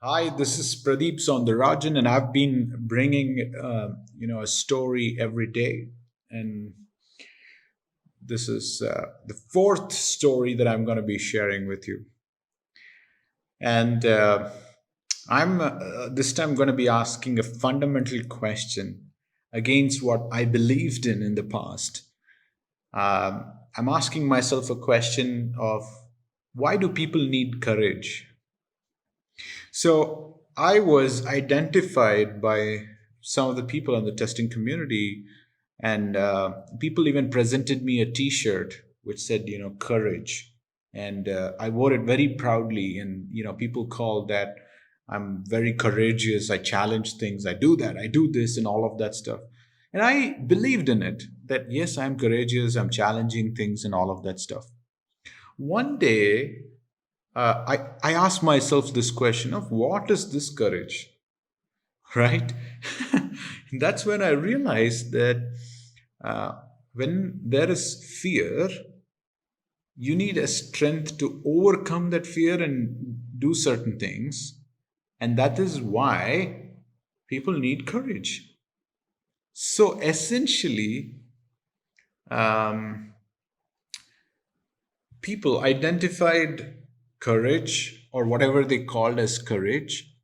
Hi, this is Pradeep Soundararajan, and I've been bringing, a story every day. And this is the fourth story that I'm going to be sharing with you. And I'm this time going to be asking a fundamental question against what I believed in the past. I'm asking myself a question of why do people need courage? So I was identified by some of the people in the testing community, and people even presented me a T-shirt which said, courage, and I wore it very proudly. And people called that I'm very courageous. I challenge things. I do that. I do this, and all of that stuff. And I believed in it. That yes, I'm courageous. I'm challenging things, and all of that stuff. One day, I asked myself this question of what is this courage, right? That's when I realized that uh, when there is fear, you need a strength to overcome that fear and do certain things. And that is why people need courage. So essentially, um, people identified courage or whatever they called as courage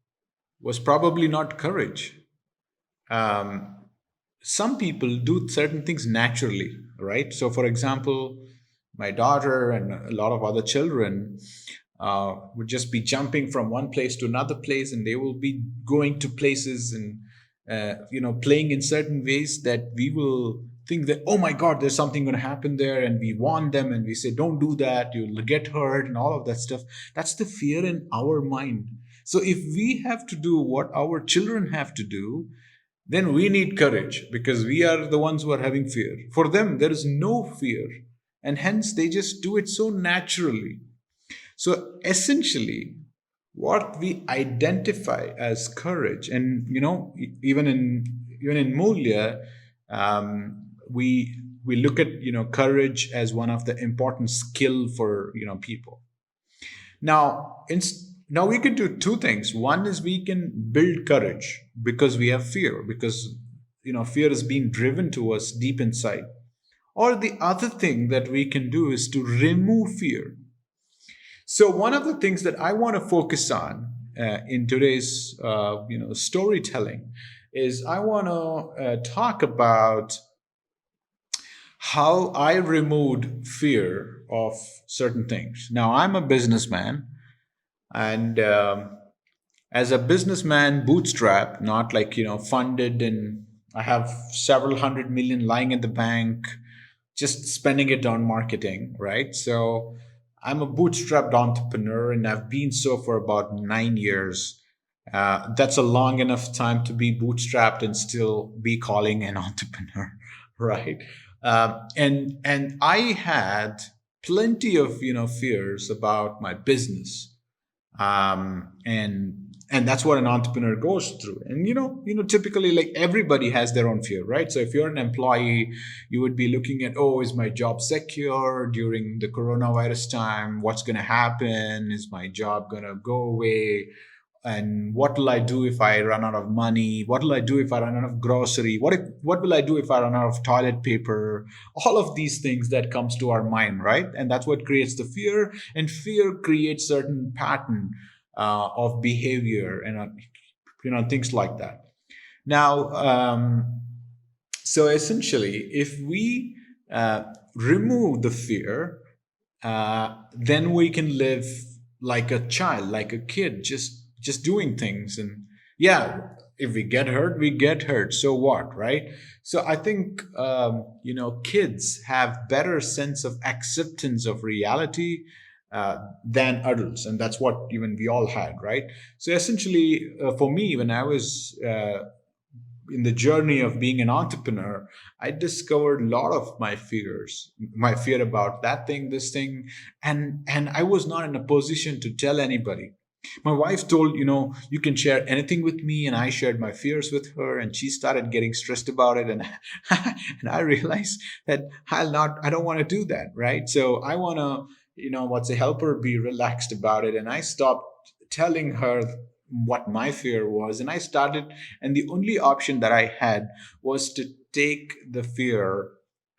was probably not courage. Um, some people do certain things naturally, right? So, for example, my daughter and a lot of other children would just be jumping from one place to another place, and they will be going to places and playing in certain ways that we will think that, oh my God, there's something going to happen there, and we warn them and we say, don't do that, you'll get hurt, and all of that stuff. That's the fear in our mind. So if we have to do what our children have to do, then we need courage because we are the ones who are having fear. For them, there is no fear, and hence they just do it so naturally. So essentially, what we identify as courage, and even in Moolya, we look at courage as one of the important skill for people. Now we can do two things. One is we can build courage because we have fear, because fear is being driven to us deep inside. Or the other thing that we can do is to remove fear. So one of the things that I want to focus on in today's storytelling is I want to talk about how I removed fear of certain things. Now I'm a businessman, and as a businessman, bootstrap, not like funded, and I have several hundred million lying in the bank, just spending it on marketing, right? So I'm a bootstrapped entrepreneur, and I've been so for about 9 years. That's a long enough time to be bootstrapped and still be calling an entrepreneur, right? And I had plenty of fears about my business, and that's what an entrepreneur goes through. And typically, like, everybody has their own fear, right? So if you're an employee, you would be looking at, oh, is my job secure during the coronavirus time? What's going to happen? Is my job going to go away? And what will I do if I run out of money? What will I do if I run out of grocery? What will I do if I run out of toilet paper? All of these things that comes to our mind, right? And that's what creates the fear. And fear creates certain pattern of behavior, and things like that. Now, so essentially, if we remove the fear, then we can live like a child, like a kid, just doing things. And yeah, if we get hurt, we get hurt. So what, right? So I think kids have better sense of acceptance of reality than adults, and that's what even we all had, right? So essentially, for me, when I was in the journey of being an entrepreneur, I discovered a lot of my fears, my fear about that thing, this thing, and I was not in a position to tell anybody. My wife told, you can share anything with me, and I shared my fears with her, and she started getting stressed about it, and and I realized that I don't want to do that, right? So I want to, what's a helper, be relaxed about it, and I stopped telling her what my fear was, and I started, and the only option that I had was to take the fear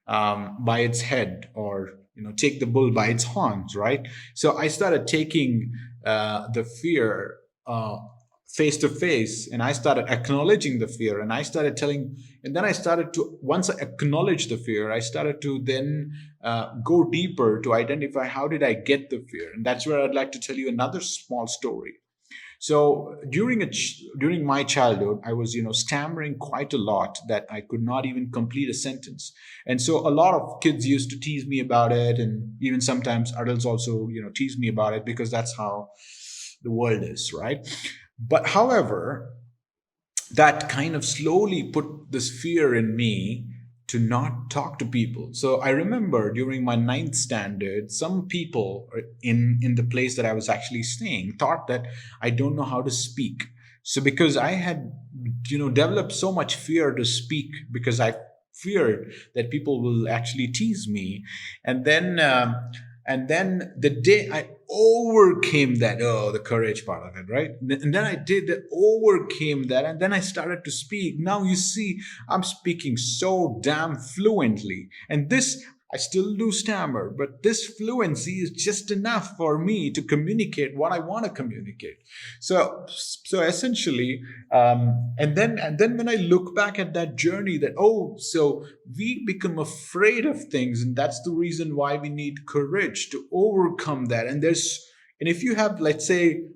by its head, or take the bull by its horns, right? So I started taking the fear face to face, and I started acknowledging the fear, and I started telling, and then I started to, once I acknowledged the fear, I started to then go deeper to identify how did I get the fear. And that's where I'd like to tell you another small story. So during my childhood, I was stammering quite a lot, that I could not even complete a sentence, and so a lot of kids used to tease me about it, and even sometimes adults also tease me about it, because that's how the world is, right? But however, that kind of slowly put this fear in me to not talk to people. So I remember during my ninth standard, some people in the place that I was actually staying thought that I don't know how to speak. So because I had developed so much fear to speak, because I feared that people will actually tease me, and then the day I overcame that, oh, the courage part of it, right? And then I did overcame that, and then I started to speak. Now you see, I'm speaking so damn fluently, and this, I still do stammer, but this fluency is just enough for me to communicate what I want to communicate. So essentially, and then when I look back at that journey, that, oh, so we become afraid of things, and that's the reason why we need courage to overcome that. And if you have, let's say,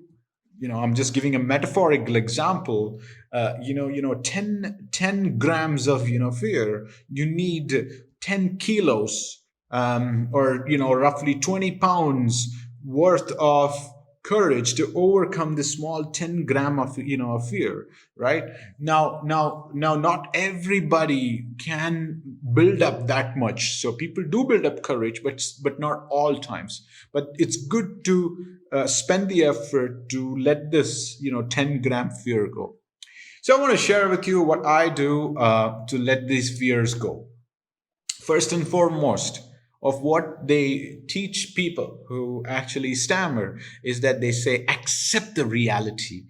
I'm just giving a metaphorical example, 10 grams of fear, you need 10 kilos, or roughly 20 pounds worth of courage to overcome the small 10 gram of of fear, right? Now not everybody can build up that much, so people do build up courage, but not all times. But it's good to spend the effort to let this 10-gram fear go. So I want to share with you what I do to let these fears go. First and foremost, of what they teach people who actually stammer, is that they say, accept the reality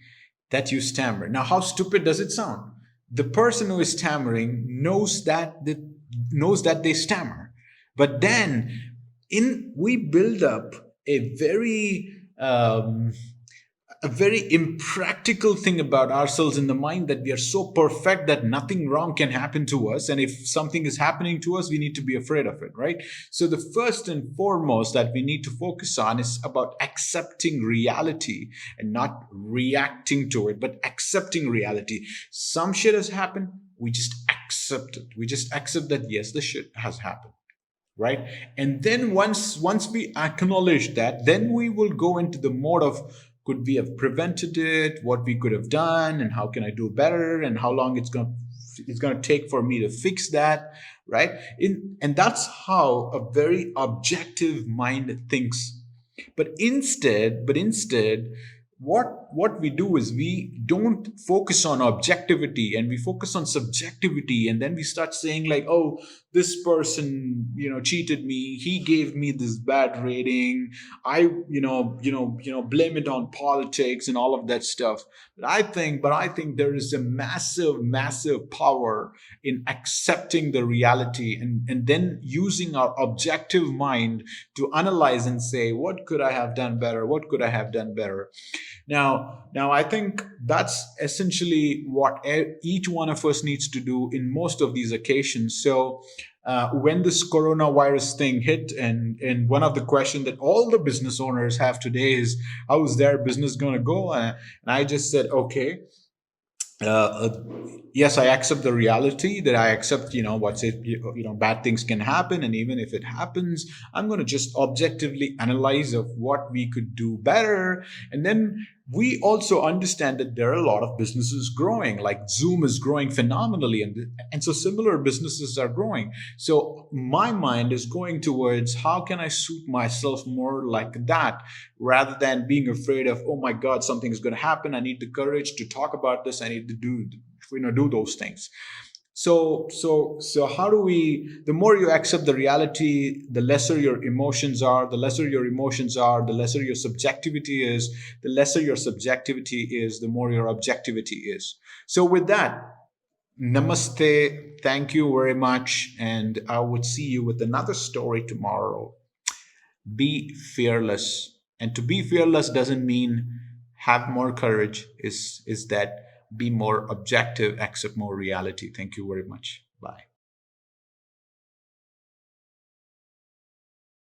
that you stammer. Now, how stupid does it sound? The person who is stammering knows that they stammer, but then in we build up a very impractical thing about ourselves in the mind, that we are so perfect that nothing wrong can happen to us, and if something is happening to us, we need to be afraid of it, right? So the first and foremost that we need to focus on is about accepting reality, and not reacting to it, but accepting reality. Some shit has happened, we just accept it. We just accept that, yes, the shit has happened, right? And then once we acknowledge that, then we will go into the mode of, could we have prevented it, what we could have done, and how can I do better, and how long it's going to take for me to fix that, right? And that's how a very objective mind thinks. But instead, what we do is, we don't focus on objectivity, and we focus on subjectivity, and then we start saying, like, oh, this person cheated me, he gave me this bad rating, I blame it on politics and all of that stuff. But I think there is a massive power in accepting the reality, and then using our objective mind to analyze and say, what could I have done better, what could I have done better. Now, I think that's essentially what each one of us needs to do in most of these occasions. So, when this coronavirus thing hit, and one of the questions that all the business owners have today is, how is their business going to go? And I just said, okay, yes, I accept the reality, that I accept, what's it, bad things can happen. And even if it happens, I'm going to just objectively analyze of what we could do better. And then we also understand that there are a lot of businesses growing, like Zoom is growing phenomenally. And so similar businesses are growing. So my mind is going towards, how can I suit myself more like that, rather than being afraid of, oh my God, something is going to happen, I need the courage to talk about this, I need to do those things. So how do we, the more you accept the reality, the lesser your emotions are, the lesser your emotions are, the lesser your subjectivity is, the lesser your subjectivity is, the more your objectivity is. So with that, namaste, thank you very much, and I would see you with another story tomorrow. Be fearless. And to be fearless doesn't mean have more courage, is that be more objective, accept more reality. Thank you very much. Bye.